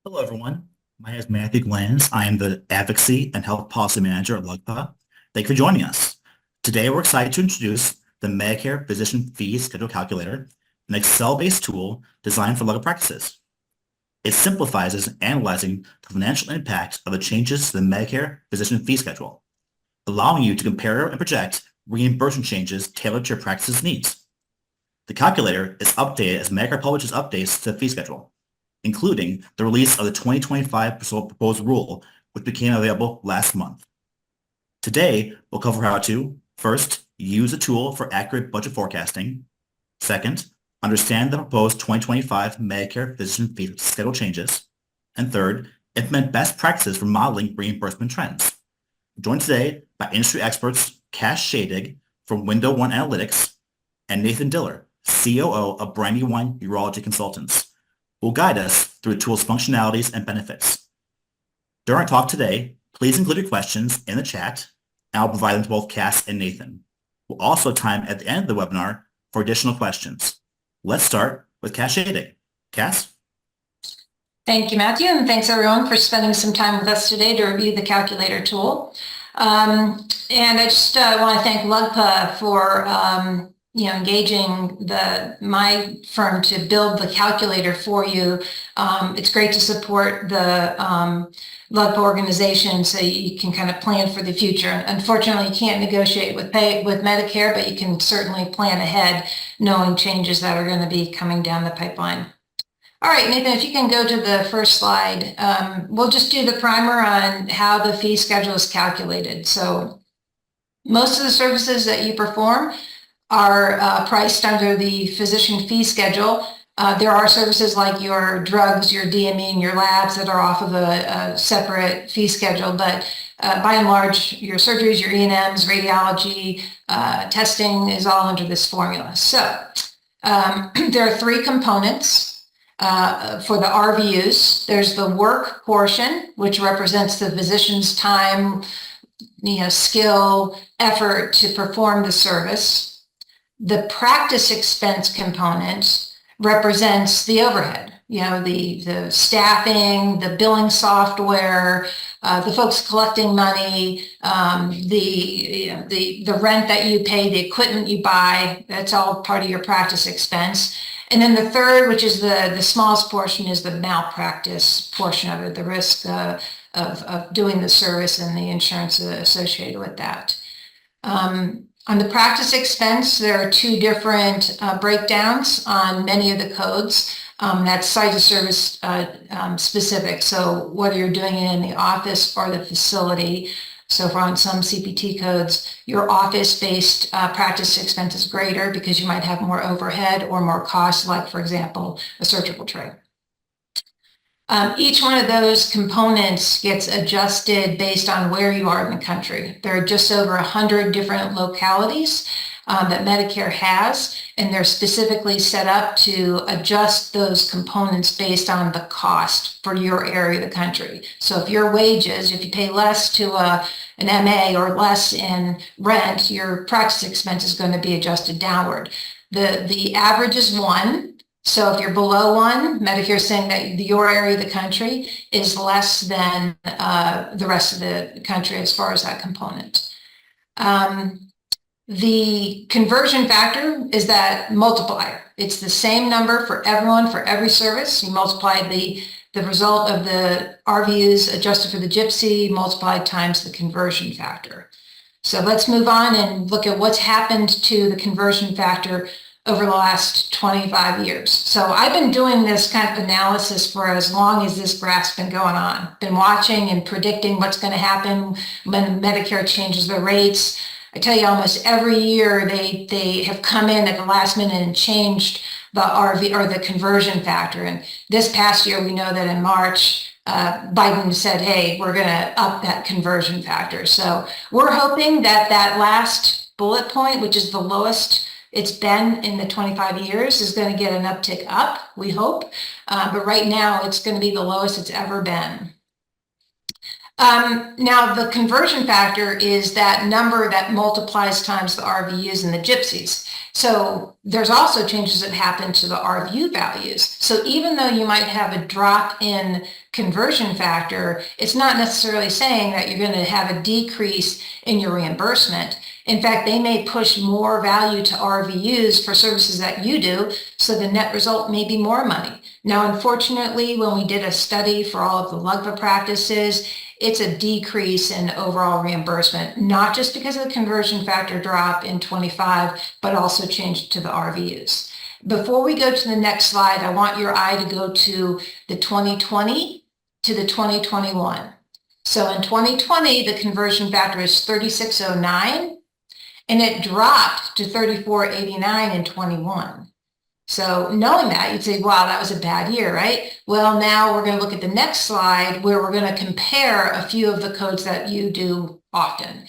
Hello, everyone. My name is Matthew Glantz. I am the Advocacy and Health Policy Manager at LUGPA. Thank you for joining us. Today, we're excited to introduce the Medicare Physician Fee Schedule Calculator, an Excel-based tool designed for LUGPA practices. It simplifies analyzing the financial impact of the changes to the Medicare Physician Fee Schedule, allowing you to compare and project reimbursement changes tailored to your practice's needs. The calculator is updated as Medicare publishes updates to the fee schedule, including the release of the 2025 proposed rule, which became available last month. Today, we'll cover how to, first, use the tool for accurate budget forecasting. Second, understand the proposed 2025 Medicare Physician Fee Schedule changes. And third, implement best practices for modeling reimbursement trends. I'm joined today by industry experts Cass Schaedig from Window One Analytics and Nathan Diller, COO of Brandywine Urology Consultants, will guide us through the tool's functionalities and benefits. During our talk today, please include your questions in the chat, and I'll provide them to both Cass and Nathan. We'll also have time at the end of the webinar for additional questions. Let's start with Cass Schaedig. Cass? Thank you, Matthew, and thanks everyone for spending some time with us today to review the calculator tool. And I just want to thank LUGPA for engaging my firm to build the calculator for you. It's great to support the LUGPA organization so you can kind of plan for the future. Unfortunately, you can't negotiate with Medicare, but you can certainly plan ahead knowing changes that are going to be coming down the pipeline. All right, Nathan, if you can go to the first slide, we'll just do the primer on how the fee schedule is calculated. So most of the services that you perform are priced under the physician fee schedule. There are services like your drugs, your DME, and your labs that are off of a separate fee schedule, but by and large, your surgeries, your E&Ms, radiology, testing is all under this formula. So there are three components for the RVUs. There's the work portion, which represents the physician's time, skill, effort to perform the service. The practice expense component represents the overhead, the staffing, the billing software, the folks collecting money, the rent that you pay, the equipment you buy, that's all part of your practice expense. And then the third, which is the smallest portion, is the malpractice portion of it, the risk of doing the service and the insurance associated with that. On the practice expense, there are two different breakdowns on many of the codes. That's site of service specific. So whether you're doing it in the office or the facility. So for on some CPT codes, your office-based practice expense is greater because you might have more overhead or more costs, like, for example, a surgical tray. Each one of those components gets adjusted based on where you are in the country. There are just over 100 different localities that Medicare has, and they're specifically set up to adjust those components based on the cost for your area of the country. So if your wages, if you pay less to an MA or less in rent, your practice expense is going to be adjusted downward. The average is 1. So if you're below 1, Medicare is saying that your area of the country is less than the rest of the country as far as that component. The conversion factor is that multiplier. It's the same number for everyone, for every service. You multiply the result of the RVUs adjusted for the GPCI multiplied times the conversion factor. So let's move on and look at what's happened to the conversion factor over the last 25 years. So I've been doing this kind of analysis for as long as this graph's been going on. Been watching and predicting what's going to happen when Medicare changes their rates. I tell you, almost every year they have come in at the last minute and changed the RV or the conversion factor. And this past year, we know that in March, Biden said, hey, we're going to up that conversion factor. So we're hoping that that last bullet point, which is the lowest it's been in the 25 years, is going to get an uptick up, we hope. But right now, it's going to be the lowest it's ever been. Now, the conversion factor is that number that multiplies times the RVUs and the gypsies. So there's also changes that happen to the RVU values. So even though you might have a drop in conversion factor, it's not necessarily saying that you're going to have a decrease in your reimbursement. In fact, they may push more value to RVUs for services that you do, so the net result may be more money. Now, unfortunately, when we did a study for all of the LUGPA practices, it's a decrease in overall reimbursement, not just because of the conversion factor drop in 25, but also change to the RVUs. Before we go to the next slide, I want your eye to go to the 2020 to the 2021. So in 2020, the conversion factor is 3609, and it dropped to 3489 in 21. So knowing that, you'd say, wow, that was a bad year, right? Well, now we're going to look at the next slide where we're going to compare a few of the codes that you do often.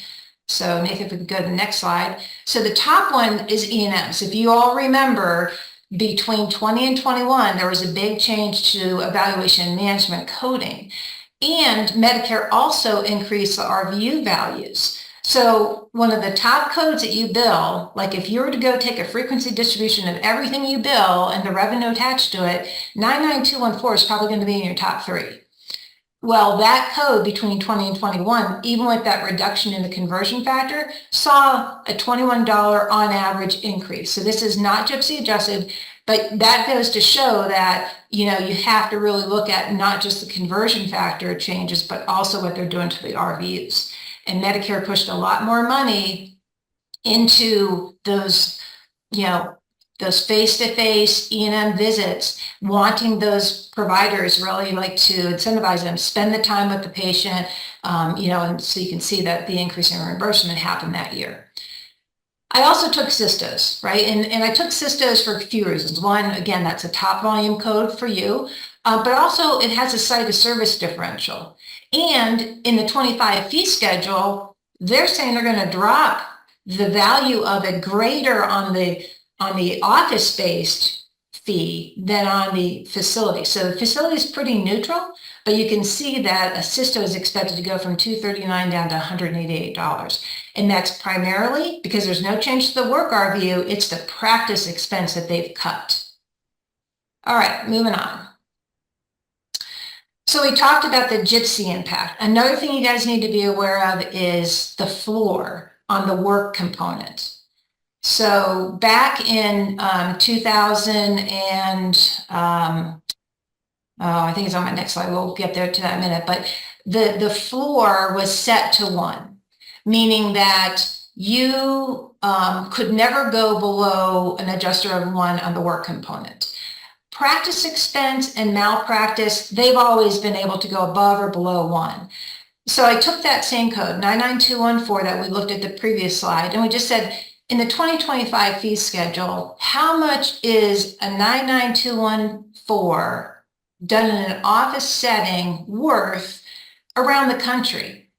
So Nathan, if we could go to the next slide. So the top one is E&M. So if you all remember, between 20 and 21, there was a big change to evaluation and management coding. And Medicare also increased the RVU values. So one of the top codes that you bill, like if you were to go take a frequency distribution of everything you bill and the revenue attached to it, 99214 is probably going to be in your top 3. Well, that code between 20 and 21, even with that reduction in the conversion factor, saw a $21 on average increase. So this is not gypsy adjusted, but that goes to show that, you have to really look at not just the conversion factor changes, but also what they're doing to the RVUs. And Medicare pushed a lot more money into those, those face-to-face E&M visits, wanting those providers really like to incentivize them, spend the time with the patient, and so you can see that the increase in reimbursement happened that year. I also took cystos, right? And I took cystos for a few reasons. One, again, that's a top volume code for you, but also it has a site of service differential. And in the 25 fee schedule, they're saying they're going to drop the value of it greater on the office-based fee than on the facility. So the facility is pretty neutral, but you can see that a cysto is expected to go from $239 down to $188. And that's primarily because there's no change to the work RVU, it's the practice expense that they've cut. All right, moving on. So we talked about the gypsy impact. Another thing you guys need to be aware of is the floor on the work component. So back in 2000 and, I think it's on my next slide. We'll get there to that in a minute. But the floor was set to 1, meaning that you could never go below an adjuster of 1 on the work component. Practice expense and malpractice, they've always been able to go above or below 1. So I took that same code, 99214, that we looked at the previous slide, and we just said, in the 2025 fee schedule, how much is a 99214 done in an office setting worth around the country?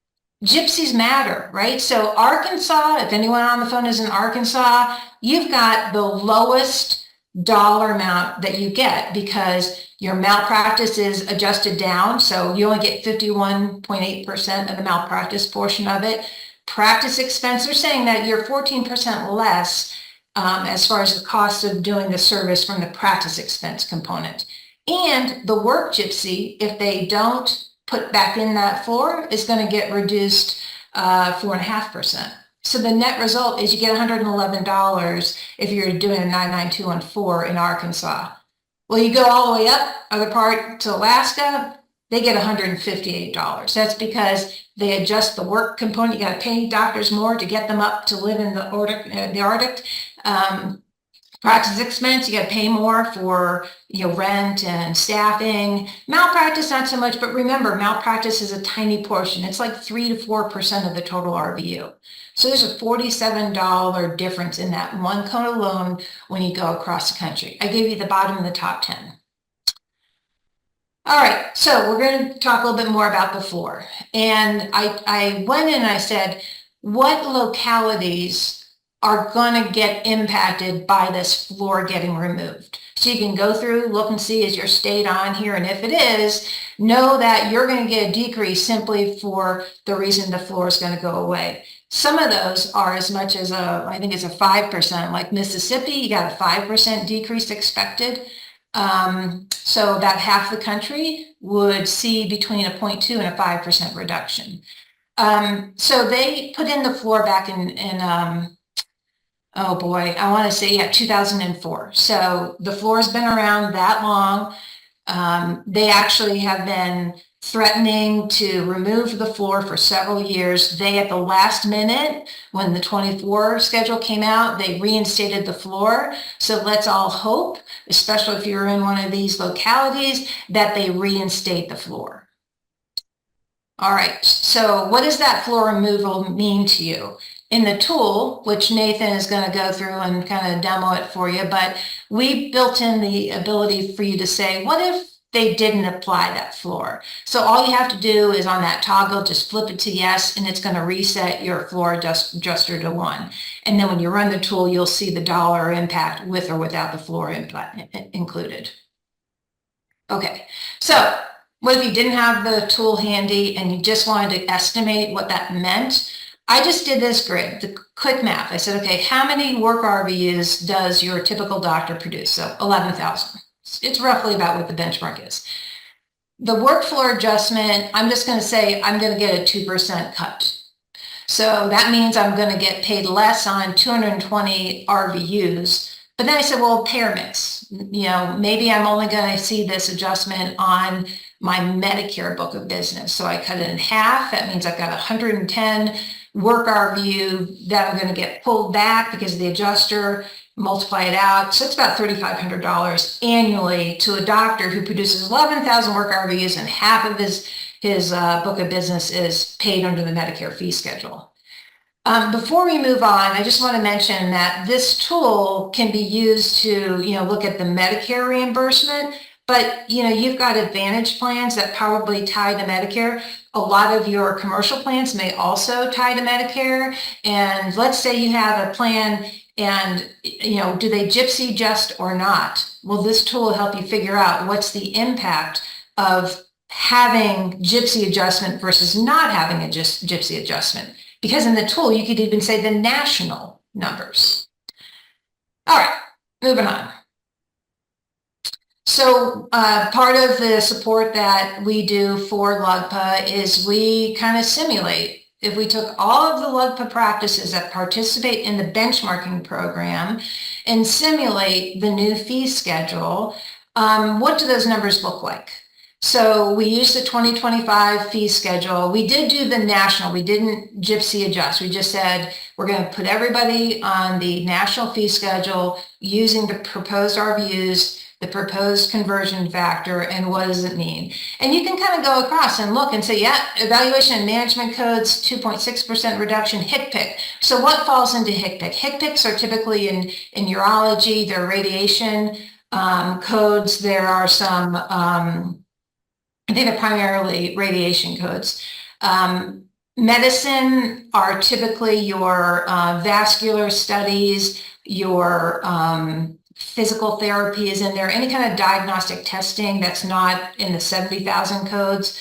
Gypsies matter, right? So Arkansas, if anyone on the phone is in Arkansas, you've got the lowest dollar amount that you get because your malpractice is adjusted down. So you only get 51.8% of the malpractice portion of it. Practice expense, they're saying that you're 14% less as far as the cost of doing the service from the practice expense component. And the work gypsy, if they don't put back in that floor, is going to get reduced 4.5%. So the net result is you get $111 if you're doing a 99214 in Arkansas. Well, you go all the way up, other part to Alaska, they get $158. That's because they adjust the work component. You got to pay doctors more to get them up to live in the Arctic. Practice expense, you got to pay more for rent and staffing. Malpractice, not so much, but remember, malpractice is a tiny portion. It's like 3 to 4% of the total RVU. So there's a $47 difference in that one code alone when you go across the country. I gave you the bottom of the top 10. All right, so we're going to talk a little bit more about the floor. And I went in and I said, what localities are going to get impacted by this floor getting removed? So So you can go through, look and see, is your state on here? And if it is, know that you're going to get a decrease simply for the reason the floor is going to go away. Some of those are as much as I think it's a 5%, like Mississippi, you got a 5% decrease expected. So about half the country would see between a 0.2 and a 5% reduction. So they put in the floor back in oh boy, I want to say, 2004. So the floor has been around that long. They actually have been threatening to remove the floor for several years. They, at the last minute, when the 24 schedule came out, they reinstated the floor. So let's all hope, especially if you're in one of these localities, that they reinstate the floor. All right, so what does that floor removal mean to you? In the tool, which Nathan is going to go through and kind of demo it for you, but we built in the ability for you to say, what if they didn't apply that floor? So all you have to do is on that toggle, just flip it to yes, and it's going to reset your floor adjuster to 1. And then when you run the tool, you'll see the dollar impact with or without the floor included. Okay, so what if you didn't have the tool handy and you just wanted to estimate what that meant? I just did this grid, the quick math. I said, okay, how many work RVUs does your typical doctor produce? So 11,000. It's roughly about what the benchmark is. The work floor adjustment, I'm just going to say I'm going to get a 2% cut. So that means I'm going to get paid less on 220 RVUs. But then I said, well, payer mix. Maybe I'm only going to see this adjustment on my Medicare book of business. So I cut it in half. That means I've got 110 work RVU that I'm going to get pulled back because of the adjuster, multiply it out. So it's about $3,500 annually to a doctor who produces 11,000 work RVUs and half of his book of business is paid under the Medicare fee schedule. Before we move on, I just want to mention that this tool can be used to, look at the Medicare reimbursement, but, you've got Advantage plans that probably tie to Medicare. A lot of your commercial plans may also tie to Medicare. And let's say you have a plan and, do they gypsy adjust or not? Well, this tool will help you figure out what's the impact of having gypsy adjustment versus not having a gypsy adjustment. Because in the tool, you could even say the national numbers. All right, moving on. So part of the support that we do for LUGPA is we kind of simulate. If we took all of the LUGPA practices that participate in the benchmarking program and simulate the new fee schedule, what do those numbers look like? So we used the 2025 fee schedule. We did do the national. We didn't gypsy adjust. We just said we're going to put everybody on the national fee schedule using the proposed RVUs, the proposed conversion factor, and what does it mean? And you can kind of go across and look and say, yeah, evaluation and management codes, 2.6% reduction, HCPCS. So what falls into HCPCS? HCPCS are typically in urology, they're radiation codes. There are some, I think they're primarily radiation codes. Medicine are typically your vascular studies, your physical therapy is in there. Any kind of diagnostic testing that's not in the 70,000 codes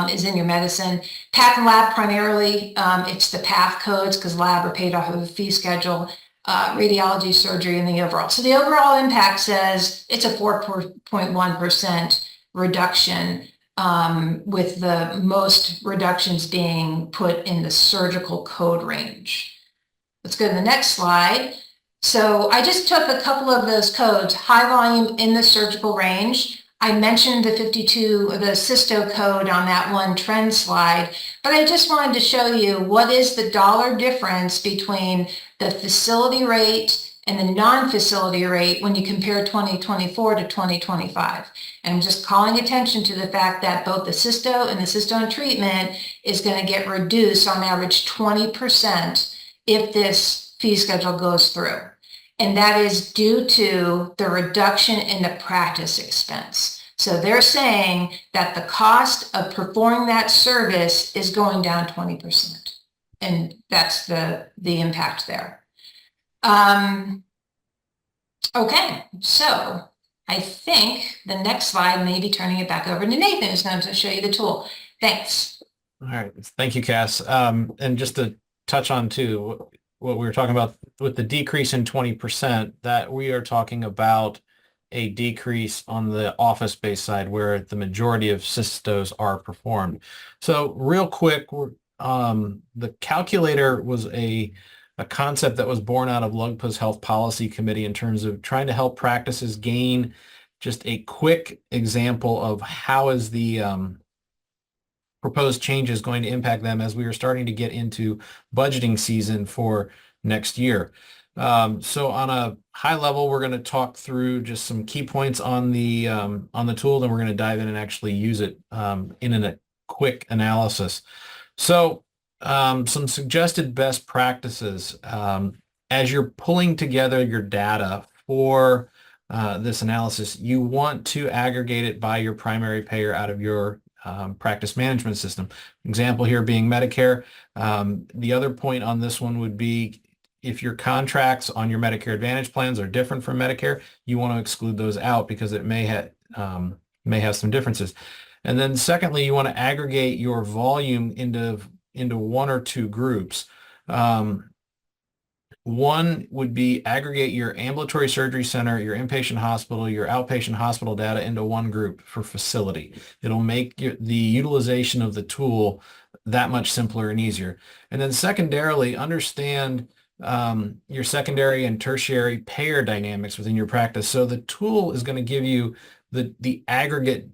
is in your medicine. Path and lab primarily, it's the path codes because lab are paid off of a fee schedule. Radiology, surgery, and the overall. So the overall impact says it's a 4.1% reduction, with the most reductions being put in the surgical code range. Let's go to the next slide. So I just took a couple of those codes, high volume in the surgical range. I mentioned the 52, the cysto code on that one trend slide, but I just wanted to show you what is the dollar difference between the facility rate and the non-facility rate when you compare 2024 to 2025. And I'm just calling attention to the fact that both the cysto and the cystone treatment is going to get reduced on average 20% if this fee schedule goes through. And that is due to the reduction in the practice expense. So they're saying that the cost of performing that service is going down 20%. And that's the impact there. Okay, so I think the next slide may be turning it back over to Nathan, who's going to show you the tool. Thanks. All right. Thank you, Cass. And just to touch on too, what we were talking about with the decrease in 20%, that we are talking about a decrease on the office-based side where the majority of cystos are performed. So real quick, the calculator was a concept that was born out of LUGPA's Health Policy Committee in terms of trying to help practices gain just a quick example of how is the proposed changes going to impact them as we are starting to get into budgeting season for next year. So on a high level, we're going to talk through just some key points on the tool, then we're going to dive in and actually use it in a quick analysis. So some suggested best practices as you're pulling together your data for this analysis, you want to aggregate it by your primary payer out of your practice management system. Example here being Medicare. The other point on this one would be if your contracts on your Medicare Advantage plans are different from Medicare, you want to exclude those out because it may have some differences. And then secondly, you want to aggregate your volume into one or two groups. One would be aggregate your ambulatory surgery center, your inpatient hospital, your outpatient hospital data into one group for facility. It'll make the utilization of the tool that much simpler and easier. And then secondarily, understand your secondary and tertiary payer dynamics within your practice. So the tool is going to give you the aggregate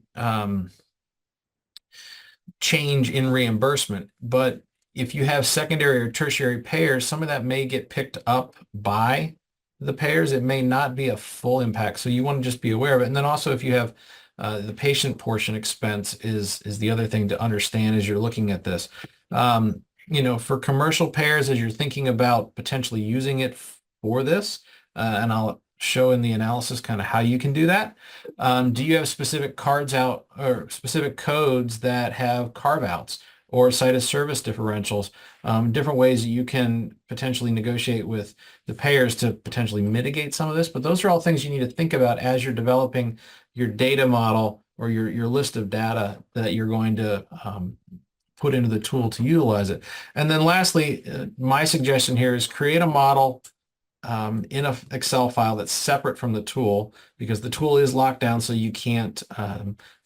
change in reimbursement, but if you have secondary or tertiary payers, some of that may get picked up by the payers. It may not be a full impact. So you want to just be aware of it. And then also if you have the patient portion expense is the other thing to understand as you're looking at this. For commercial payers, as you're thinking about potentially using it for this, and I'll show in the analysis kind of how you can do that. Do you have specific cards out or specific codes that have carve outs or site of service differentials, different ways that you can potentially negotiate with the payers to potentially mitigate some of this. But those are all things you need to think about as you're developing your data model or your list of data that you're going to put into the tool to utilize it. And then lastly, my suggestion here is create a model in an Excel file that's separate from the tool, because the tool is locked down so you can't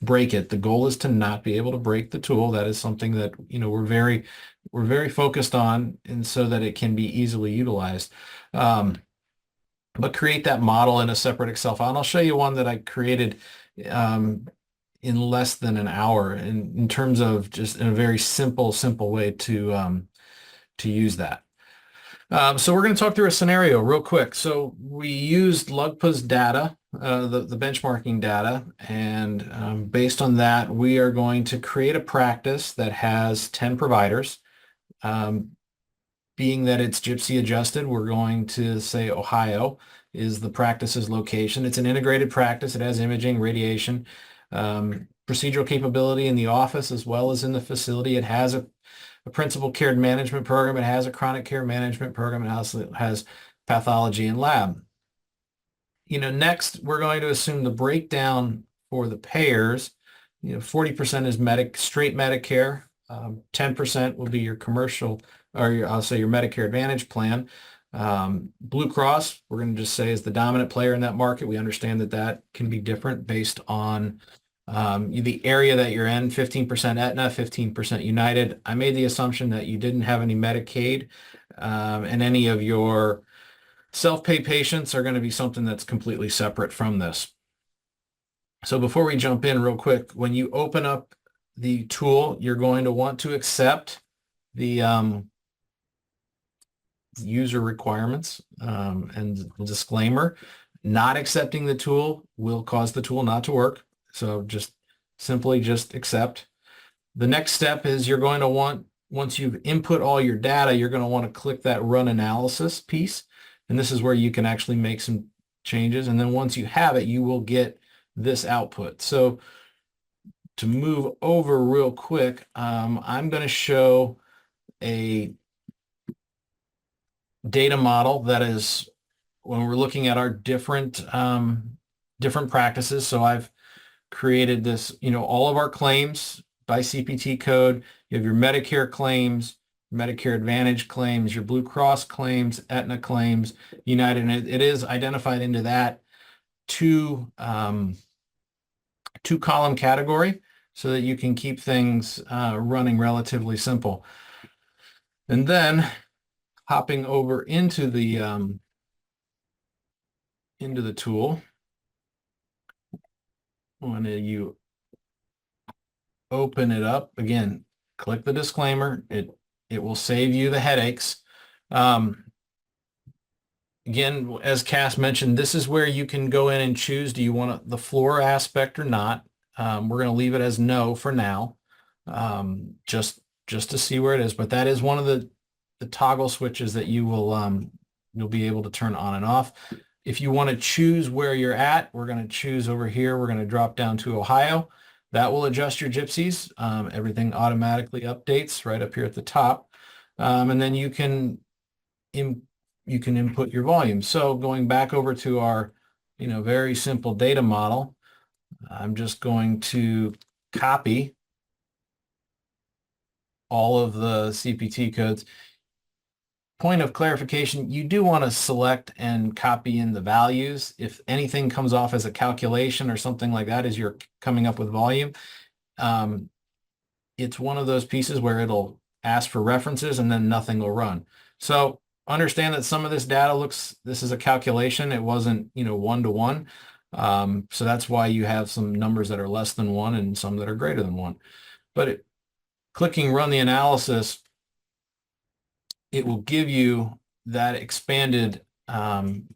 break it. The goal is to not be able to break the tool. That is something that we're very focused on, and so that it can be easily utilized. But create that model in a separate Excel file. And I'll show you one that I created in less than an hour in terms of just in a very simple way to use that. So we're going to talk through a scenario real quick. So we used LUGPA's data, the benchmarking data, and based on that, we are going to create a practice that has 10 providers. Being that it's gypsy adjusted, we're going to say Ohio is the practice's location. It's an integrated practice. It has imaging, radiation, procedural capability in the office as well as in the facility. It has a principal care management program. It has a chronic care management program. It also has pathology and lab. Next, we're going to assume the breakdown for the payers. 40% is straight Medicare. 10% will be your commercial, or I'll say your Medicare Advantage plan. Blue Cross, we're going to just say, is the dominant player in that market. We understand that can be different based on the area that you're in. 15% Aetna, 15% United. I made the assumption that you didn't have any Medicaid, and any of your self-pay patients are going to be something that's completely separate from this. So before we jump in real quick, when you open up the tool, you're going to want to accept the user requirements and the disclaimer. Not accepting the tool will cause the tool not to work. So just simply accept. The next step is you're going to want, once you've input all your data, you're going to want to click that run analysis piece. And this is where you can actually make some changes. And then once you have it, you will get this output. So to move over real quick, I'm going to show a data model that is when we're looking at our different different practices. So I've created this, all of our claims by CPT code. You have your Medicare claims, Medicare Advantage claims, your Blue Cross claims, Aetna claims, United, and it is identified into that two column category so that you can keep things running relatively simple. And then hopping over into the tool, when you open it up, again, click the disclaimer. It will save you the headaches. Again, as Cass mentioned, this is where you can go in and choose, do you want the floor aspect or not? We're going to leave it as no for now, just to see where it is. But that is one of the toggle switches that you will you'll be able to turn on and off. If you want to choose where you're at, we're going to choose over here. We're going to drop down to Ohio. That will adjust your gypsies. Everything automatically updates right up here at the top. And then you can input your volume. So going back over to our, very simple data model, I'm just going to copy all of the CPT codes. Point of clarification, you do want to select and copy in the values. If anything comes off as a calculation or something like that as you're coming up with volume, it's one of those pieces where it'll ask for references and then nothing will run. So understand that some of this data this is a calculation. It wasn't, 1-to-1. So that's why you have some numbers that are less than 1 and some that are greater than 1. But clicking run the analysis, it will give you that expanded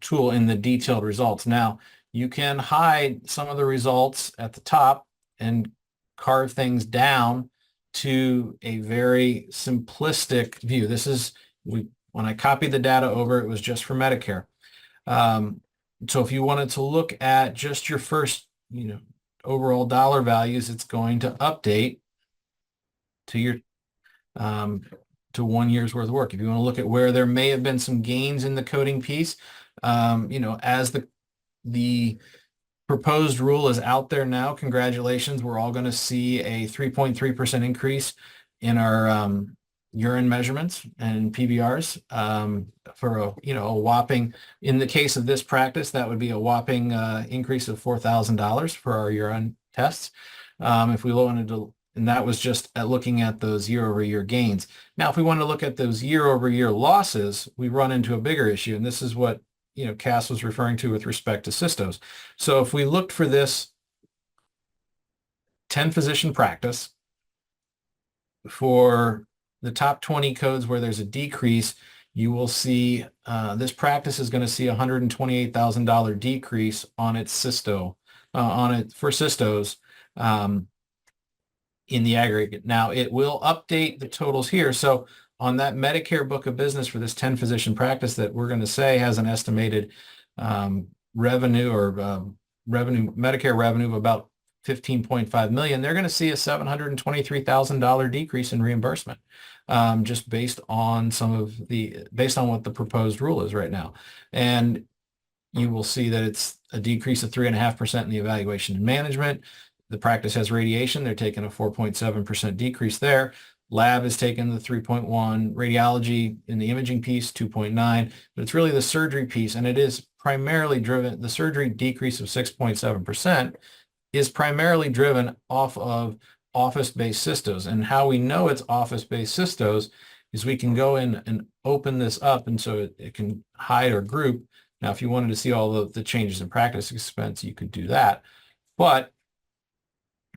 tool in the detailed results. Now, you can hide some of the results at the top and carve things down to a very simplistic view. This is, when I copied the data over, it was just for Medicare. So if you wanted to look at just your first, overall dollar values, it's going to update to your to 1 year's worth of work. If you want to look at where there may have been some gains in the coding piece, as the proposed rule is out there now, congratulations, we're all going to see a 3.3% increase in our urine measurements and PVRs for a whopping, in the case of this practice, that would be a whopping increase of $4,000 for our urine tests. If we wanted to, and that was just at looking at those year-over-year gains. Now, if we want to look at those year-over-year losses, we run into a bigger issue, and this is what Cass was referring to with respect to cystos. So if we looked for this 10-physician practice for the top 20 codes where there's a decrease, you will see this practice is going to see a $128,000 decrease on its cysto, for cystos in the aggregate. Now, it will update the totals here. So on that Medicare book of business for this 10-physician practice that we're going to say has an estimated revenue or Medicare revenue of about $15.5 million, they're going to see a $723,000 decrease in reimbursement, just based on what the proposed rule is right now. And you will see that it's a decrease of 3.5% in the evaluation and management. The practice has radiation. They're taking a 4.7% decrease there. Lab is taking the 3.1, radiology in the imaging piece, 2.9, but it's really the surgery piece, and it is primarily driven, the surgery decrease of 6.7% is primarily driven off of office-based cystos. And how we know it's office-based cystos is we can go in and open this up, and so it can hide or group. Now, if you wanted to see all the changes in practice expense, you could do that. But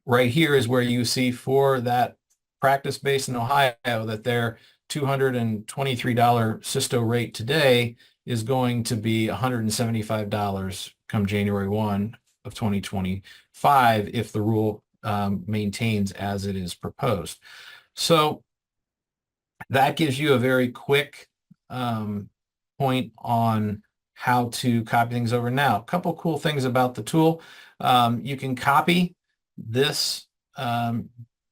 right here is where you see for that practice based in Ohio that their $223 cysto rate today is going to be $175 come January 1 of 2025 if the rule maintains as it is proposed. So that gives you a very quick point on how to copy things over. Now, a couple cool things about the tool. You can copy this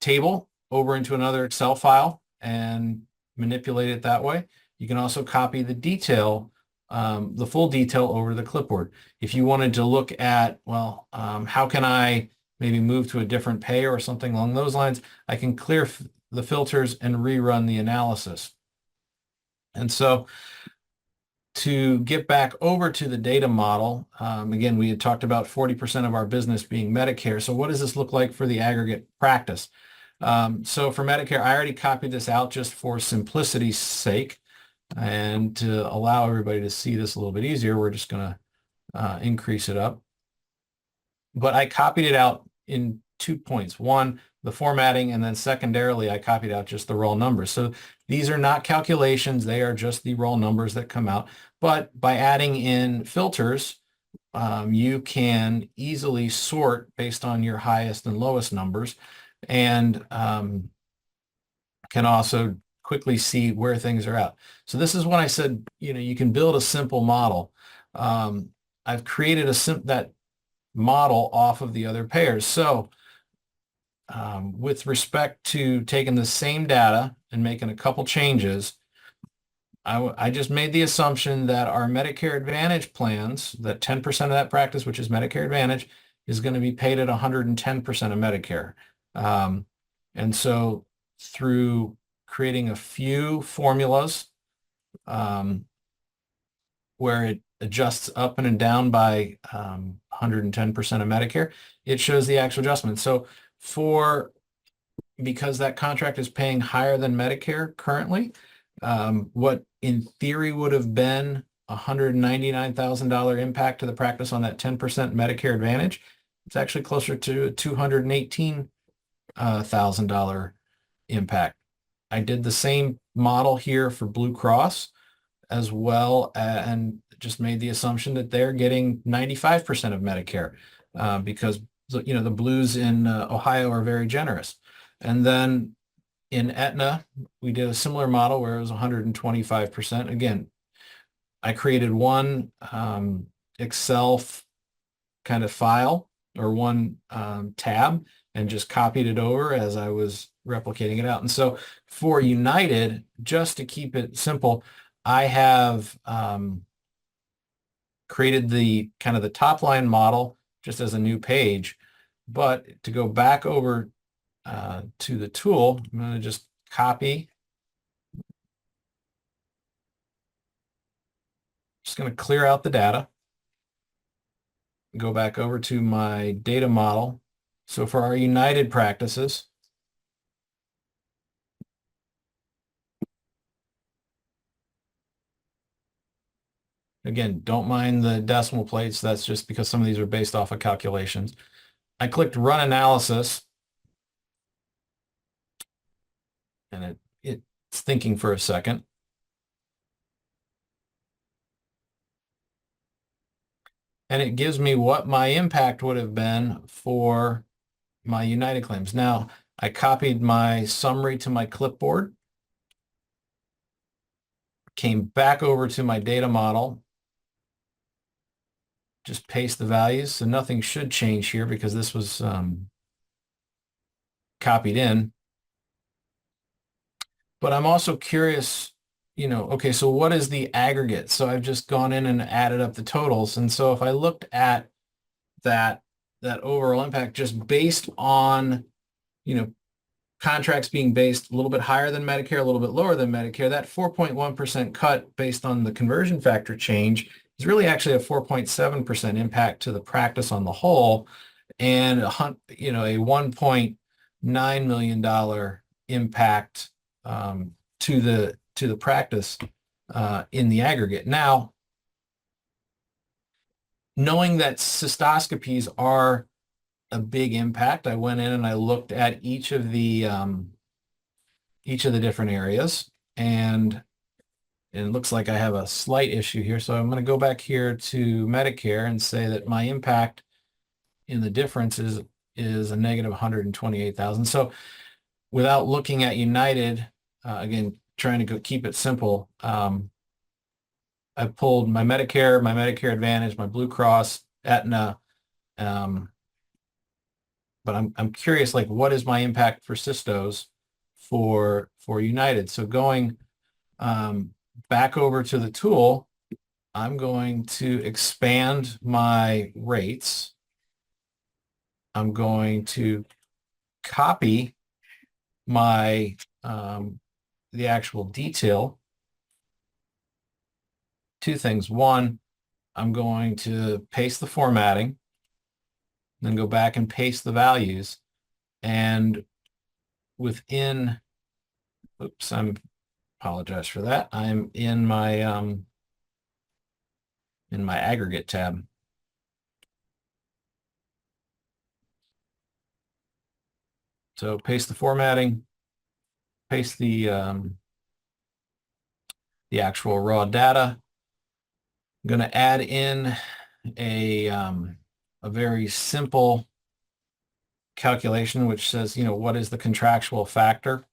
table over into another Excel file and manipulate it that way. You can also copy the detail the full detail over the clipboard. If you wanted to look at, well, how can I maybe move to a different payer or something along those lines, I can clear the filters and rerun the analysis. And so to get back over to the data model, again, we had talked about 40% of our business being Medicare. So what does this look like for the aggregate practice? So for Medicare, I already copied this out just for simplicity's sake. And to allow everybody to see this a little bit easier, we're just going to increase it up. But I copied it out in 2 points. One, the formatting, and then secondarily, I copied out just the raw numbers. So these are not calculations. They are just the raw numbers that come out. But by adding in filters, you can easily sort based on your highest and lowest numbers, and can also quickly see where things are at. So this is when I said, you can build a simple model. I've created that model off of the other pairs. So with respect to taking the same data and making a couple changes, I just made the assumption that our Medicare Advantage plans, that 10% of that practice, which is Medicare Advantage, is going to be paid at 110% of Medicare. And so through creating a few formulas where it adjusts up and down by 110% of Medicare, it shows the actual adjustment. So because that contract is paying higher than Medicare currently, what in theory would have been a $199,000 impact to the practice on that 10% Medicare Advantage, it's actually closer to a $218,000 impact. I did the same model here for Blue Cross as well, and just made the assumption that they're getting 95% of Medicare because the Blues in Ohio are very generous. And then in Aetna, we did a similar model where it was 125%. Again, I created one Excel kind of file or one tab and just copied it over as I was replicating it out. And so for United, just to keep it simple, I have created the kind of the top line model just as a new page. But to go back over to the tool, I'm going to just copy. Just going to clear out the data. Go back over to my data model. So for our United practices, again, don't mind the decimal plates. That's just because some of these are based off of calculations. I clicked Run Analysis, and it's thinking for a second. And it gives me what my impact would have been for my United claims. Now, I copied my summary to my clipboard, came back over to my data model, just paste the values. So nothing should change here because this was copied in. But I'm also curious, okay, so what is the aggregate? So I've just gone in and added up the totals. And so if I looked at that overall impact just based on, contracts being based a little bit higher than Medicare, a little bit lower than Medicare, that 4.1% cut based on the conversion factor change is really actually a 4.7% impact to the practice on the whole, and a $1.9 million impact to the practice in the aggregate. Now, knowing that cystoscopies are a big impact, I went in and I looked at each of the different areas, and it looks like I have a slight issue here. So I'm going to go back here to Medicare and say that my impact in the difference is a negative 128,000. So without looking at United, again, trying to keep it simple, I pulled my Medicare Advantage, my Blue Cross, Aetna, but I'm curious, like, what is my impact for cystos for United? So going back over to the tool, I'm going to expand my rates. I'm going to copy my the actual detail. Two things. One, I'm going to paste the formatting, then go back and paste the values. And within, oops, apologize for that. I'm in my aggregate tab. So paste the formatting, paste the actual raw data. I'm going to add in a very simple calculation which says, what is the contractual factor?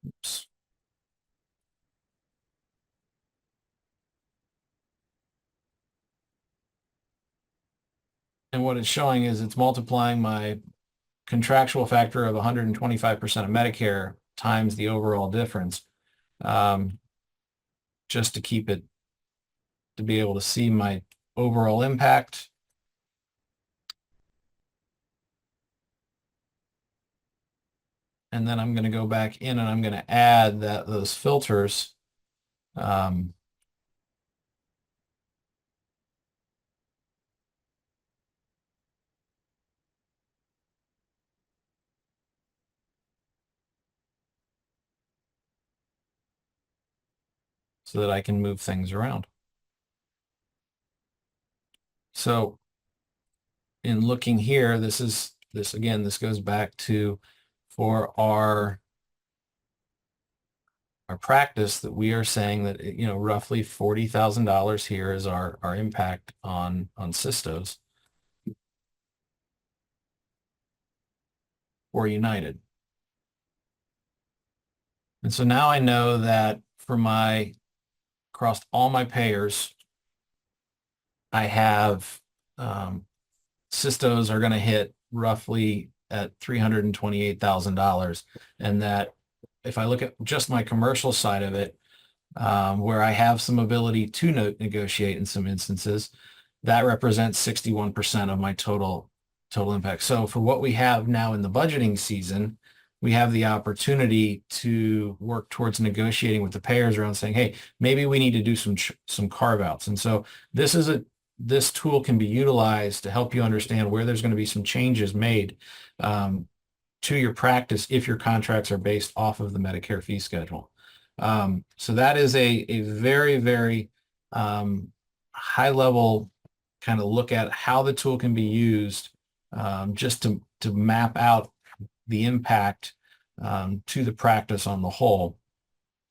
Oops. And what it's showing is it's multiplying my contractual factor of 125% of Medicare times the overall difference, just to keep it, to be able to see my overall impact. And then I'm going to go back in and I'm going to add those filters. So that I can move things around. So in looking here, this goes back to, for our practice, that we are saying that, roughly $40,000 here is our impact on cystos for United. And so now I know that for across all my payers, I have cystos are going to hit roughly at $328,000, and that if I look at just my commercial side of it, where I have some ability to negotiate in some instances, that represents 61% of my total impact. So for what we have now in the budgeting season, we have the opportunity to work towards negotiating with the payers around saying, hey, maybe we need to do some carve outs. And so this tool can be utilized to help you understand where there's going to be some changes made to your practice if your contracts are based off of the Medicare fee schedule. So that is a very, very high level kind of look at how the tool can be used, just to map out the impact to the practice on the whole.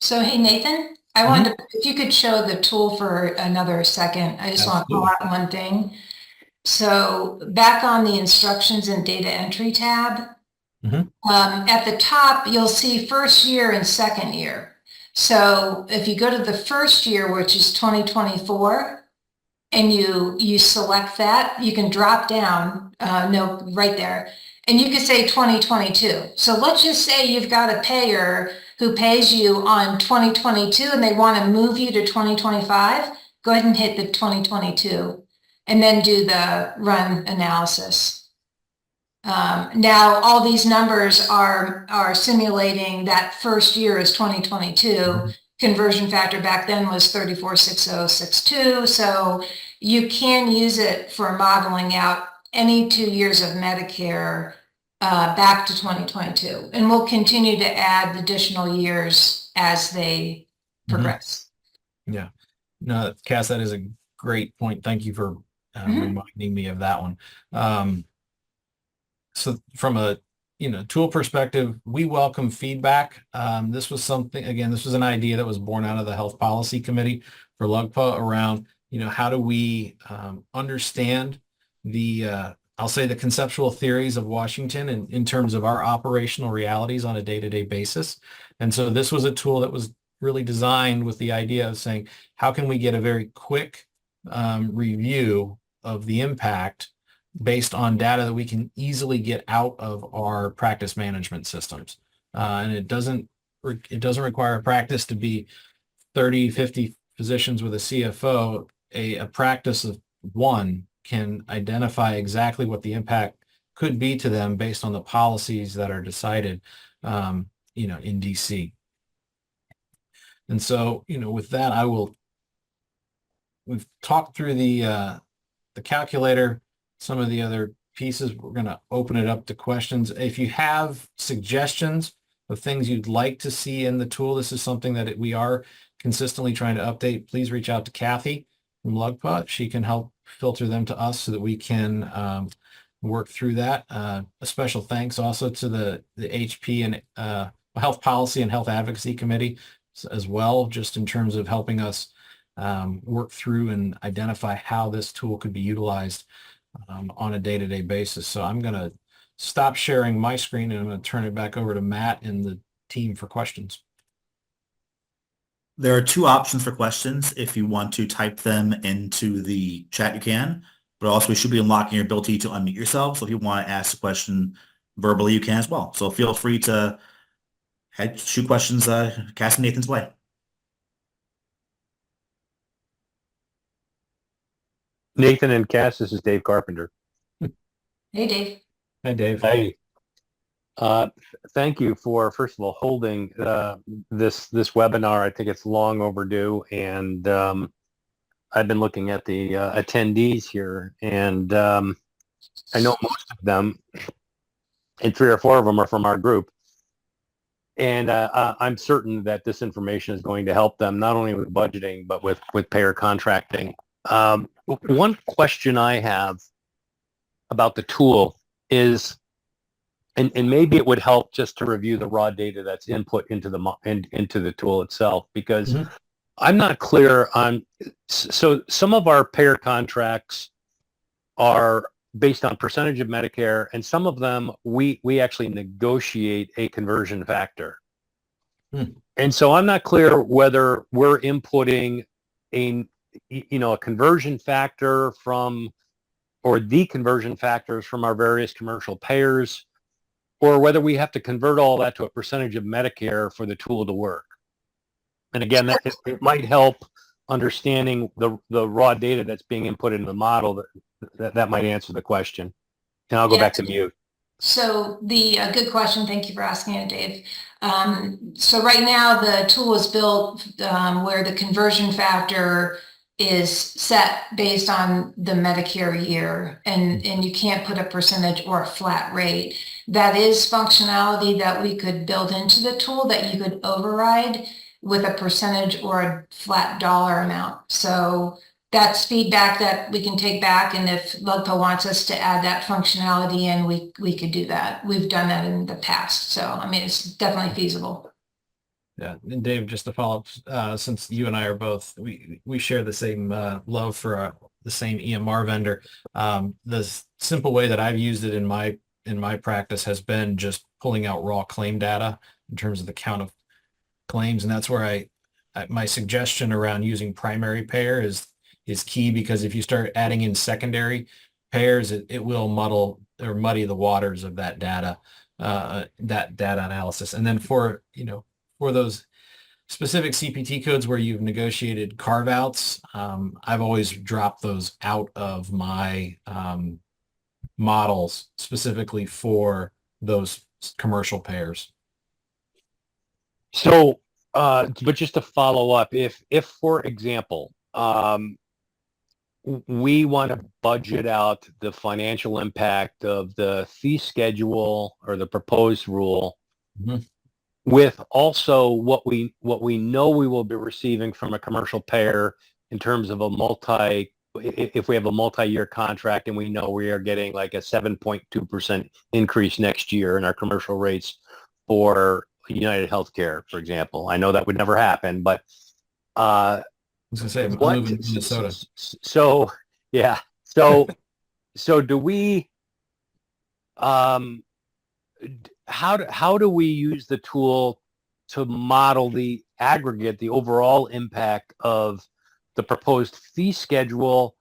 So, hey, Nathan, I wanted to, if you could show the tool for another second. I just want to call out one thing. So back on the instructions and data entry tab, at the top, you'll see first year and second year. So if you go to the first year, which is 2024, and you select that, you can drop down, right there, and you can say 2022. So let's just say you've got a payer who pays you on 2022 and they want to move you to 2025, go ahead and hit the 2022 and then do the run analysis. Now all these numbers are simulating that first year is 2022. Conversion factor back then was 346062. So you can use it for modeling out any 2 years of Medicare back to 2022. And we'll continue to add additional years as they progress. Yeah. No, Cass, that is a great point. Thank you for reminding me of that one. So from a tool perspective, we welcome feedback. This was an idea that was born out of the Health Policy Committee for LUGPA around, how do we understand I'll say the conceptual theories of Washington in terms of our operational realities on a day-to-day basis. And so this was a tool that was really designed with the idea of saying, how can we get a very quick review of the impact based on data that we can easily get out of our practice management systems. And it doesn't require a practice to be 30, 50, physicians with a CFO, a practice of one can identify exactly what the impact could be to them based on the policies that are decided, in DC. And so, with that, we've talked through the calculator, some of the other pieces. We're going to open it up to questions. If you have suggestions of things you'd like to see in the tool, this is something that we are consistently trying to update. Please reach out to Kathy from LUGPA. She can help filter them to us so that we can work through that. A special thanks also to the HP and Health Policy and Health Advocacy Committee as well, just in terms of helping us work through and identify how this tool could be utilized on a day-to-day basis. So I'm going to stop sharing my screen and I'm going to turn it back over to Matt and the team for questions. There are two options for questions. If you want to type them into the chat, you can, but also we should be unlocking your ability to unmute yourself. So if you want to ask a question verbally, you can as well. So feel free to shoot questions, cast Nathan's way. Nathan and Cass, this is Dave Carpenter. Hey, Dave. Hi, Dave. Hey. Thank you for, first of all, holding this webinar. I think it's long overdue, and I've been looking at the attendees here, and I know most of them, and 3 or 4 of them are from our group, and I'm certain that this information is going to help them not only with budgeting but with payer contracting. One question I have about the tool is, and maybe it would help just to review the raw data that's input into the tool itself, because I'm not clear on, so some of our payer contracts are based on percentage of Medicare, and some of them we actually negotiate a conversion factor. And so I'm not clear whether we're inputting a conversion factor or the conversion factors from our various commercial payers, or whether we have to convert all that to a percentage of Medicare for the tool to work. And again, it might help understanding the raw data that's being input into the model. That might answer the question. And I'll go back to mute. So good question. Thank you for asking it, Dave. So right now the tool is built where the conversion factor is set based on the Medicare year, and you can't put a percentage or a flat rate. That is functionality that we could build into the tool that you could override with a percentage or a flat dollar amount. So that's feedback that we can take back, and if LUGPA wants us to add that functionality in, we could do that. We've done that in the past. So, I mean, it's definitely feasible. Yeah, and Dave, just to follow up, since you and I are both, we share the same love for the same EMR vendor. The simple way that I've used it in my practice has been just pulling out raw claim data in terms of the count of claims, and that's where my suggestion around using primary payer is key, because if you start adding in secondary payers, it will muddy the waters of that data analysis. And then for those specific CPT codes where you've negotiated carve-outs, I've always dropped those out of my models specifically for those commercial payers. So, but just to follow up, if for example, we want to budget out the financial impact of the fee schedule or the proposed rule, with also what we know we will be receiving from a commercial payer in terms of if we have a multi-year contract and we know we are getting like a 7.2% increase next year in our commercial rates for United Healthcare, for example. I know that would never happen, but I was going to say, I'm moving to Minnesota. So, yeah. So do we, how do we use the tool to model the aggregate, the overall impact of the proposed fee schedule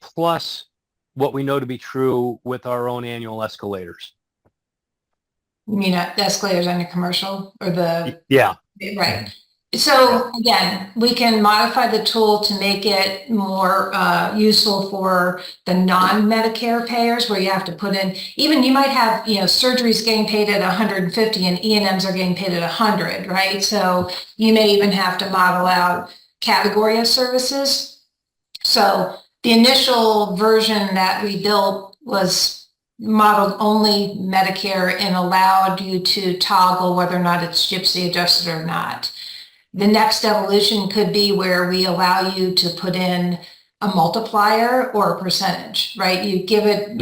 plus what we know to be true with our own annual escalators? You mean the escalators on your commercial or the? Yeah. Right. So again, we can modify the tool to make it more useful for the non-Medicare payers where you have to put in, even you might have, surgeries getting paid at 150 and E&Ms are getting paid at 100, right? So you may even have to model out category of services. So the initial version that we built was modeled only Medicare and allowed you to toggle whether or not it's gypsy adjusted or not. The next evolution could be where we allow you to put in a multiplier or a percentage, right? You give it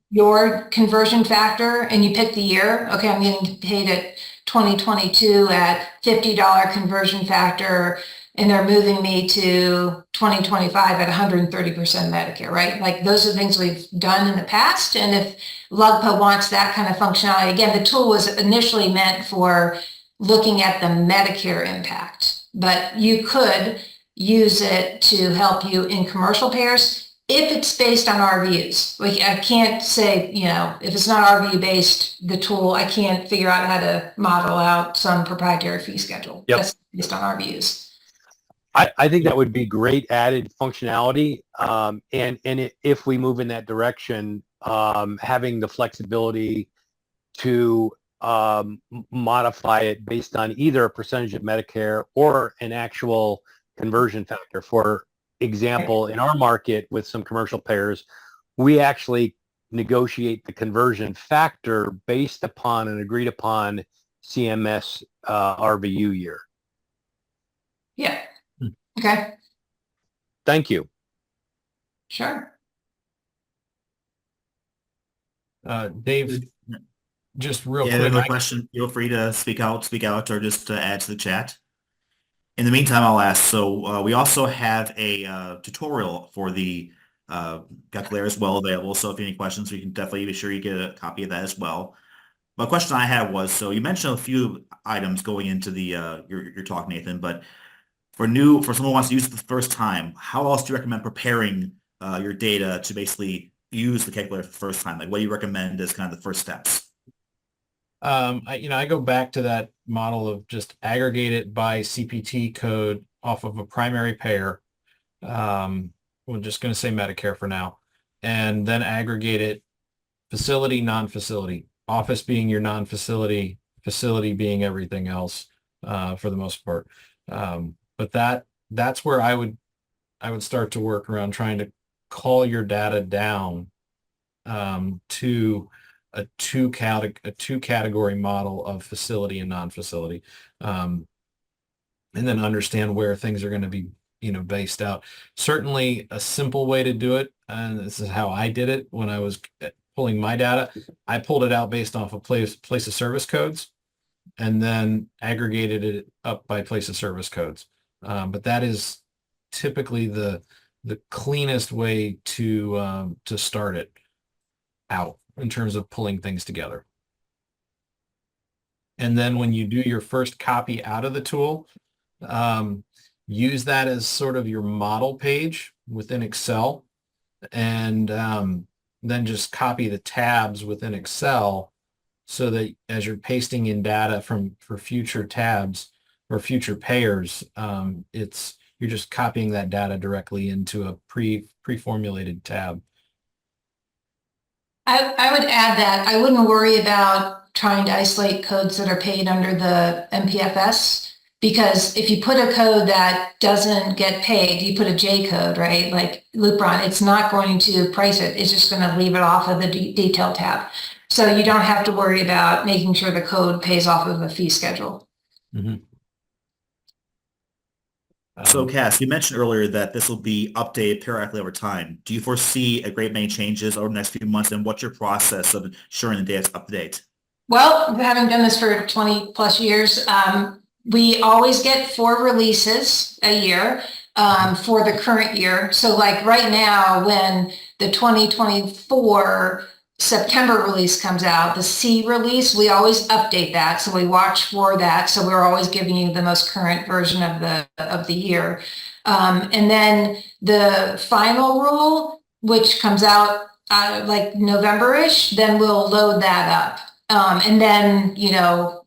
your conversion factor and you pick the year. Okay, I'm getting paid at 2022 at $50 conversion factor, and they're moving me to 2025 at 130% Medicare, right? Like those are things we've done in the past. And if LUGPA wants that kind of functionality, again, the tool was initially meant for looking at the Medicare impact, but you could use it to help you in commercial payers if it's based on RVUs. Like I can't say, if it's not RVU based, the tool, I can't figure out how to model out some proprietary fee schedule. Yep. That's based on RVUs. I think that would be great added functionality. And if we move in that direction, having the flexibility to modify it based on either a percentage of Medicare or an actual conversion factor. For example, in our market with some commercial payers, we actually negotiate the conversion factor based upon an agreed upon CMS RVU year. Yeah. Okay. Thank you. Sure. Dave, just real Yeah, quick. another question. Feel free to speak out, or just add to the chat. In the meantime, I'll ask. So we also have a tutorial for the calculator as well available. So if you have any questions, we can definitely be sure you get a copy of that as well. But a question I had was, so you mentioned a few items going into the your talk, Nathan, but for someone who wants to use it the first time, how else do you recommend preparing your data to basically use the calculator for the first time? Like what do you recommend as kind of the first steps? I go back to that model of just aggregate it by CPT code off of a primary payer. We're just going to say Medicare for now, and then aggregate it facility, non-facility, office being your non-facility, facility being everything else for the most part. But that's where I would start to work around trying to call your data down to a two category model of facility and non-facility, and then understand where things are going to be based out. Certainly a simple way to do it, and this is how I did it when I was pulling my data. I pulled it out based off of place of service codes and then aggregated it up by place of service codes. But that is typically the cleanest way to start it out in terms of pulling things together. And then when you do your first copy out of the tool, use that as sort of your model page within Excel, and then just copy the tabs within Excel so that as you're pasting in data for future tabs or future payers, you're just copying that data directly into a pre-formulated tab. I would add that I wouldn't worry about trying to isolate codes that are paid under the MPFS, because if you put a code that doesn't get paid, you put a J code, right? Like Lupron, it's not going to price it. It's just going to leave it off of the detail tab. So you don't have to worry about making sure the code pays off of a fee schedule. Mm-hmm. So Cass, you mentioned earlier that this will be updated periodically over time. Do you foresee a great many changes over the next few months, and what's your process of ensuring the data is up to date? Well, having done this for 20 plus years, we always get 4 releases a year for the current year. So like right now, when the 2024 September release comes out, the C release, we always update that. So we watch for that. So we're always giving you the most current version of the year. And then the final rule, which comes out like November-ish, then we'll load that up. And then,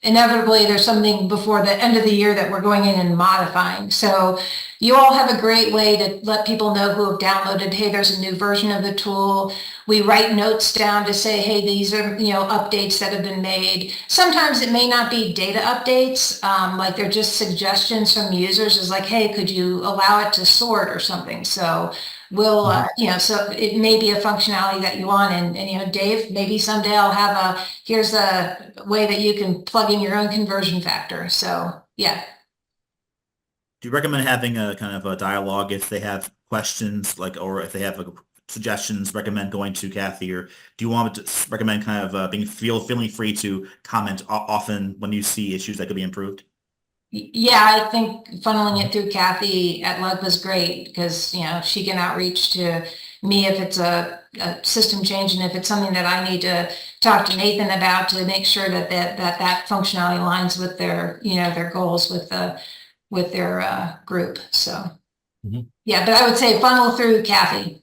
inevitably there's something before the end of the year that we're going in and modifying. So you all have a great way to let people know who have downloaded, hey, there's a new version of the tool. We write notes down to say, hey, these are, updates that have been made. Sometimes it may not be data updates, like they're just suggestions from users is like, hey, could you allow it to sort or something? So we'll, so it may be a functionality that you want. And Dave, maybe someday I'll have here's a way that you can plug in your own conversion factor. So yeah. Do you recommend having a kind of a dialogue if they have questions, or if they have suggestions, recommend going to Kathy, or do you want to recommend kind of feeling free to comment often when you see issues that could be improved? Yeah, I think funneling it through Kathy at LUGPA is great because, she can outreach to me if it's a system change and if it's something that I need to talk to Nathan about to make sure that functionality aligns with their, their goals with their group. So, yeah, but I would say funnel through Kathy.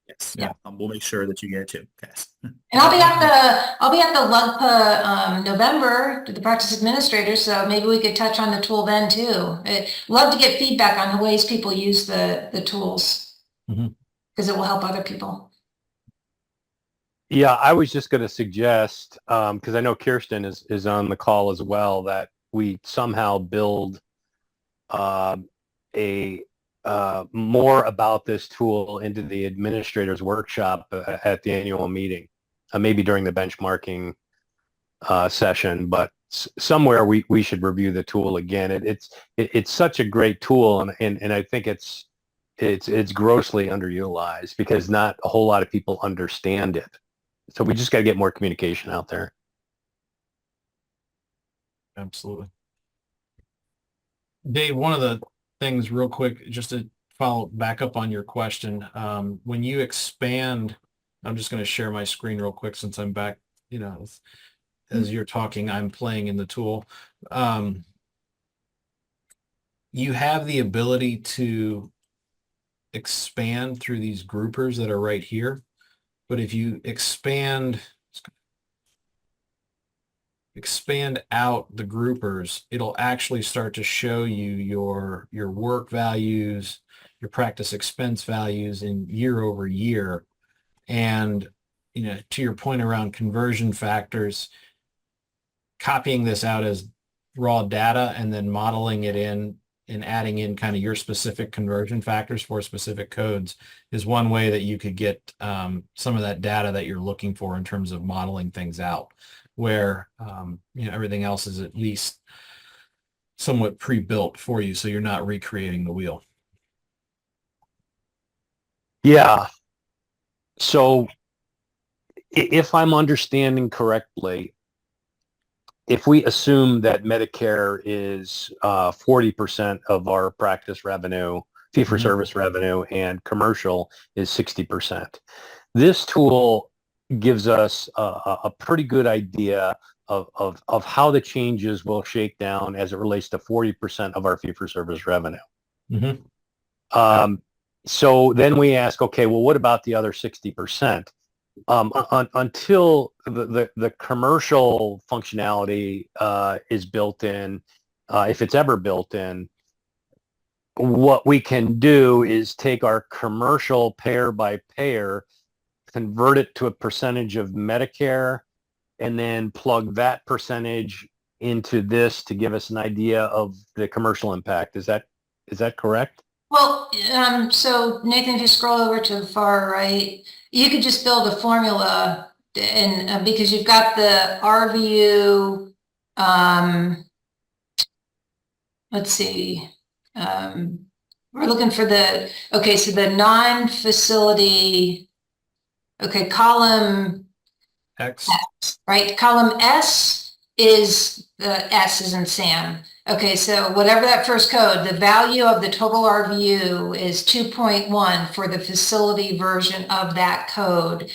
Yes, yeah. We'll make sure that you get it too, Cass. And I'll be at the LUGPA November, the practice administrator, so maybe we could touch on the tool then too. I'd love to get feedback on the ways people use the tools because it will help other people. Yeah, I was just going to suggest, because I know Kirsten is on the call as well, that we somehow build more about this tool into the administrator's workshop at the annual meeting, maybe during the benchmarking session, but somewhere we should review the tool again. It's such a great tool, and I think it's grossly underutilized because not a whole lot of people understand it. So we just got to get more communication out there. Absolutely. Dave, one of the things real quick, just to follow back up on your question, when you expand, I'm just going to share my screen real quick since I'm back, as you're talking, I'm playing in the tool. You have the ability to expand through these groupers that are right here. But if you expand out the groupers, it'll actually start to show you your work values, your practice expense values in year over year. And, to your point around conversion factors, copying this out as raw data and then modeling it in and adding in kind of your specific conversion factors for specific codes is one way that you could get some of that data that you're looking for in terms of modeling things out, where everything else is at least somewhat pre-built for you, so you're not recreating the wheel. Yeah. So if I'm understanding correctly, if we assume that Medicare is 40% of our practice revenue, fee-for-service revenue, and commercial is 60%, this tool gives us a pretty good idea of how the changes will shake down as it relates to 40% of our fee-for-service revenue. So then we ask, okay, well, what about the other 60%? Until the commercial functionality is built in, if it's ever built in, what we can do is take our commercial payer by payer, convert it to a percentage of Medicare, and then plug that percentage into this to give us an idea of the commercial impact. Is that correct? Well, so Nathan, if you scroll over to the far right, you could just build a formula, and because you've got the RVU, let's see, we're looking for so the non-facility, column X, right? Column S is the S is in Sam. Okay, so whatever that first code, the value of the total RVU is 2.1 for the facility version of that code.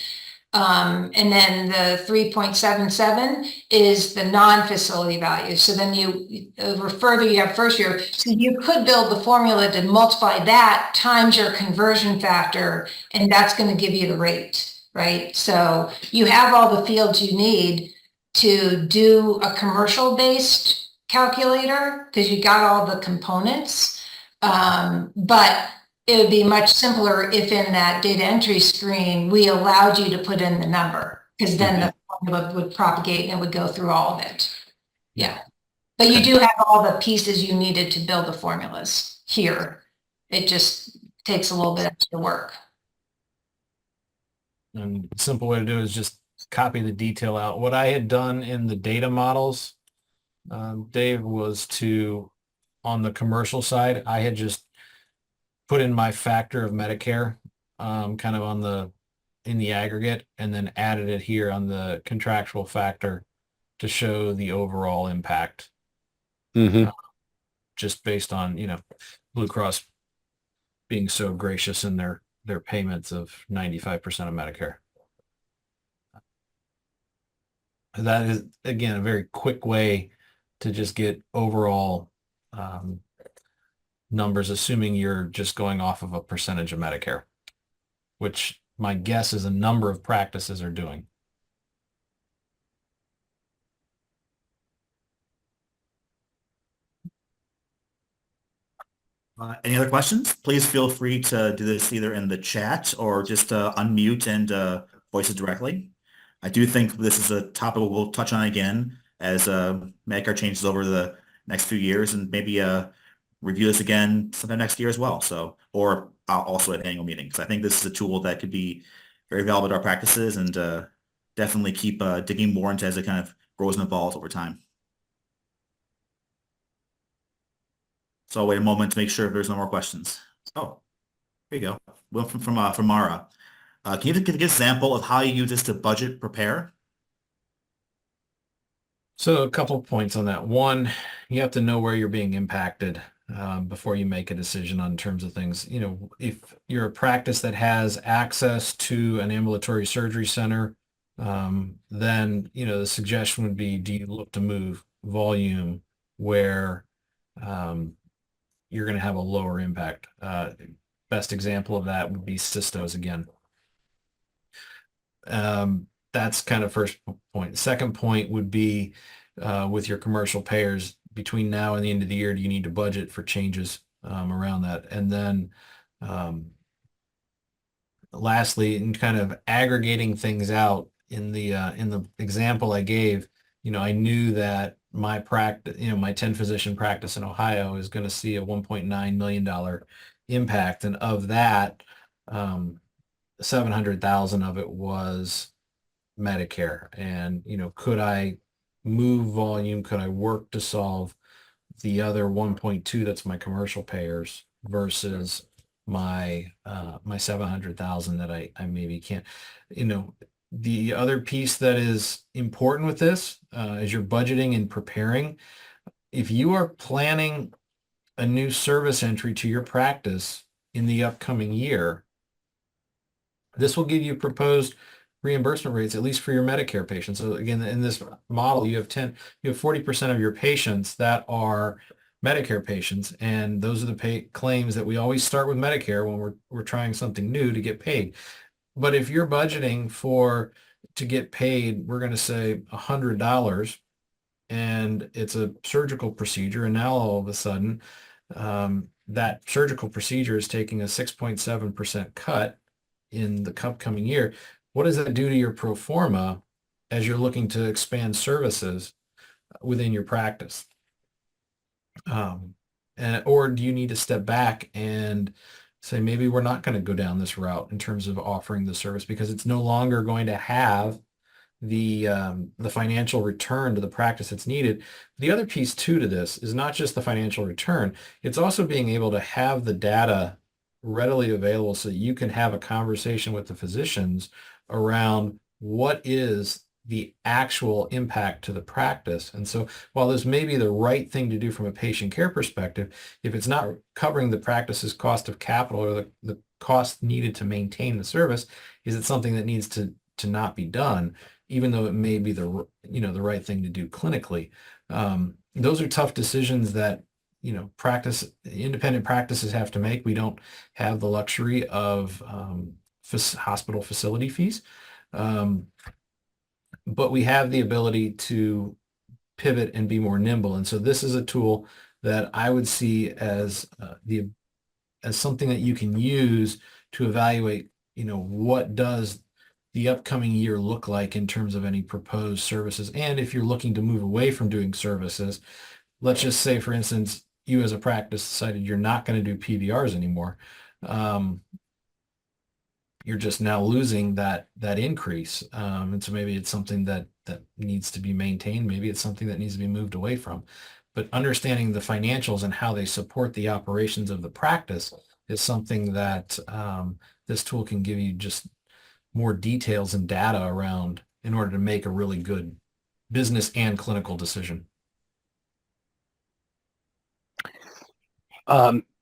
And then the 3.77 is the non-facility value. So then you further, you have first year. So you could build the formula to multiply that times your conversion factor, and that's going to give you the rate, right? So you have all the fields you need to do a commercial-based calculator because you got all the components. But it would be much simpler if in that data entry screen, we allowed you to put in the number, because then the formula would propagate and it would go through all of it. Yeah. But you do have all the pieces you needed to build the formulas here. It just takes a little bit extra work. And the simple way to do it is just copy the detail out. What I had done in the data models, Dave, was on the commercial side, I had just put in my factor of Medicare, kind of in the aggregate, and then added it here on the contractual factor to show the overall impact. Just based on, Blue Cross being so gracious in their payments of 95% of Medicare. That is, again, a very quick way to just get overall numbers, assuming you're just going off of a percentage of Medicare, which my guess is a number of practices are doing. Any other questions? Please feel free to do this either in the chat or just unmute and voice it directly. I do think this is a topic we'll touch on again as Medicare changes over the next few years, and maybe review this again sometime next year as well. So, or also at annual meetings. I think this is a tool that could be very valuable to our practices, and definitely keep digging more into as it kind of grows and evolves over time. So I'll wait a moment to make sure if there's no more questions. Oh, here you go. Well, from Mara. Can you give an example of how you use this to budget prepare? So a couple of points on that. One, you have to know where you're being impacted before you make a decision on terms of things. If you're a practice that has access to an ambulatory surgery center, then, the suggestion would be, do you look to move volume where you're going to have a lower impact? Best example of that would be cystos again. That's kind of first point. The second point would be with your commercial payers, between now and the end of the year, do you need to budget for changes around that? And then lastly, in kind of aggregating things out in the example I gave, I knew that my practice, my 10 physician practice in Ohio is going to see a $1.9 million impact. And of that, 700,000 of it was Medicare. And, could I move volume? Could I work to solve the other 1.2 that's my commercial payers versus my 700,000 that I maybe can't? The other piece that is important with this as you're budgeting and preparing, if you are planning a new service entry to your practice in the upcoming year, this will give you proposed reimbursement rates, at least for your Medicare patients. So again, in this model, you have 40% of your patients that are Medicare patients, and those are the claims that we always start with Medicare when we're trying something new to get paid. But if you're budgeting to get paid, we're going to say $100, and it's a surgical procedure, and now all of a sudden, that surgical procedure is taking a 6.7% cut in the upcoming year. What does that do to your pro forma as you're looking to expand services within your practice? Or do you need to step back and say, maybe we're not going to go down this route in terms of offering the service because it's no longer going to have the financial return to the practice that's needed. The other piece too to this is not just the financial return, it's also being able to have the data readily available so that you can have a conversation with the physicians around what is the actual impact to the practice. And so while this may be the right thing to do from a patient care perspective, if it's not covering the practice's cost of capital or the cost needed to maintain the service, is it something that needs to not be done, even though it may be the right thing to do clinically? Those are tough decisions that independent practices have to make. We don't have the luxury of hospital facility fees. but we have the ability to pivot and be more nimble. And so this is a tool that I would see as as something that you can use to evaluate, what does the upcoming year look like in terms of any proposed services. And if you're looking to move away from doing services, let's just say, for instance, you as a practice decided you're not going to do PVRs anymore. You're just now losing that increase. And so maybe it's something that needs to be maintained. Maybe it's something that needs to be moved away from. But understanding the financials and how they support the operations of the practice is something that this tool can give you just more details and data around in order to make a really good business and clinical decision.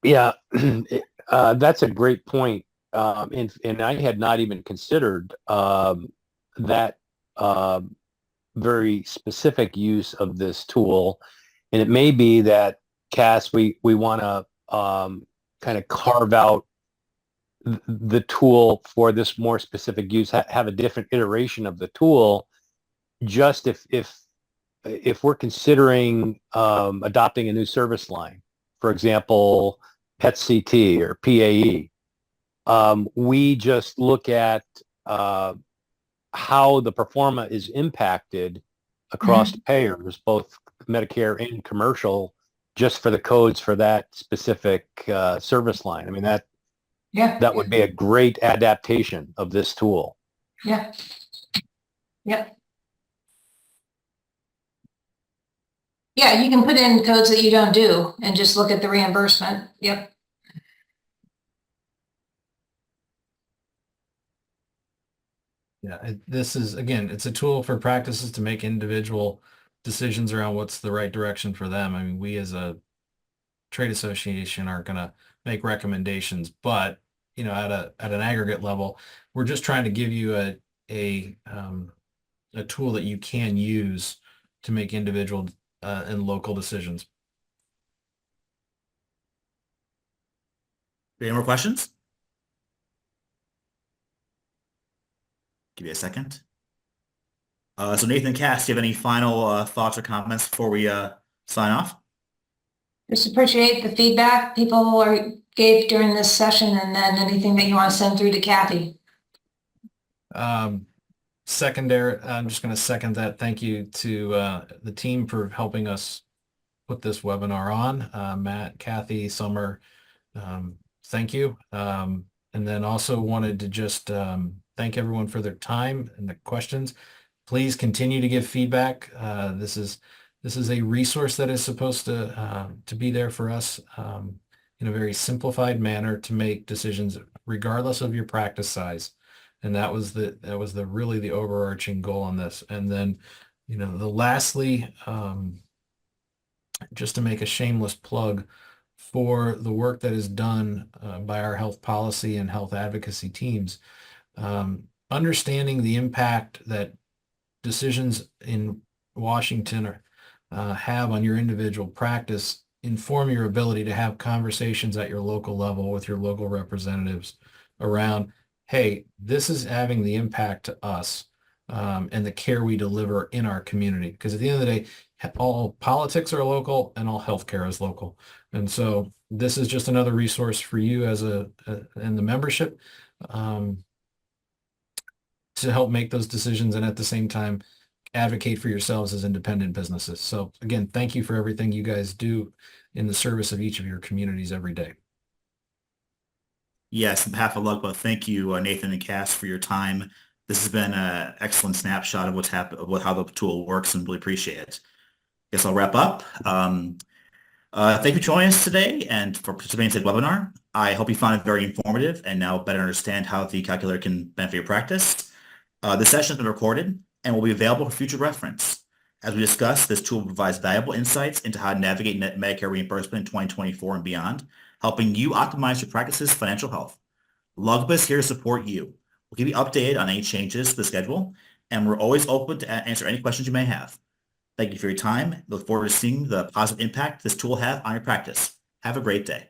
Yeah, that's a great point. And I had not even considered that very specific use of this tool. And it may be that, Cass, we want to kind of carve out the tool for this more specific use, have a different iteration of the tool, just if we're considering adopting a new service line, for example, PET-CT or PAE. We just look at how the performa is impacted across payers, both Medicare and commercial, just for the codes for that specific service line. I mean, that would be a great adaptation of this tool. Yeah. Yep. Yeah, you can put in codes that you don't do and just look at the reimbursement. Yep. Yeah, this is, again, it's a tool for practices to make individual decisions around what's the right direction for them. I mean, we as a trade association aren't going to make recommendations, but at an aggregate level, we're just trying to give you a tool that you can use to make individual and local decisions. Any more questions? Give me a second. So Nathan, Cass, do you have any final thoughts or comments before we sign off? Just appreciate the feedback people gave during this session, and then anything that you want to send through to Kathy. Secondary, I'm just going to second that. Thank you to the team for helping us put this webinar on. Matt, Kathy, Summer, thank you. And then also wanted to just thank everyone for their time and the questions. Please continue to give feedback. This is a resource that is supposed to be there for us in a very simplified manner to make decisions regardless of your practice size. And that was really the overarching goal on this. And then, lastly, just to make a shameless plug for the work that is done by our health policy and health advocacy teams, understanding the impact that decisions in Washington have on your individual practice inform your ability to have conversations at your local level with your local representatives around, hey, this is having the impact to us and the care we deliver in our community. Because at the end of the day, all politics are local and all healthcare is local. And so this is just another resource for you as in the membership to help make those decisions and at the same time advocate for yourselves as independent businesses. So again, thank you for everything you guys do in the service of each of your communities every day. Yes, on behalf of LUGPA, thank you, Nathan and Cass, for your time. This has been an excellent snapshot of what's happened, how the tool works, and really appreciate it. Guess I'll wrap up. Thank you for joining us today and for participating in today's webinar. I hope you found it very informative and now better understand how the calculator can benefit your practice. This session has been recorded and will be available for future reference. As we discussed, this tool provides valuable insights into how to navigate Medicare reimbursement in 2024 and beyond, helping you optimize your practice's financial health. LUGPA is here to support you. We'll keep you updated on any changes to the schedule, and we're always open to answer any questions you may have. Thank you for your time. Look forward to seeing the positive impact this tool will have on your practice. Have a great day.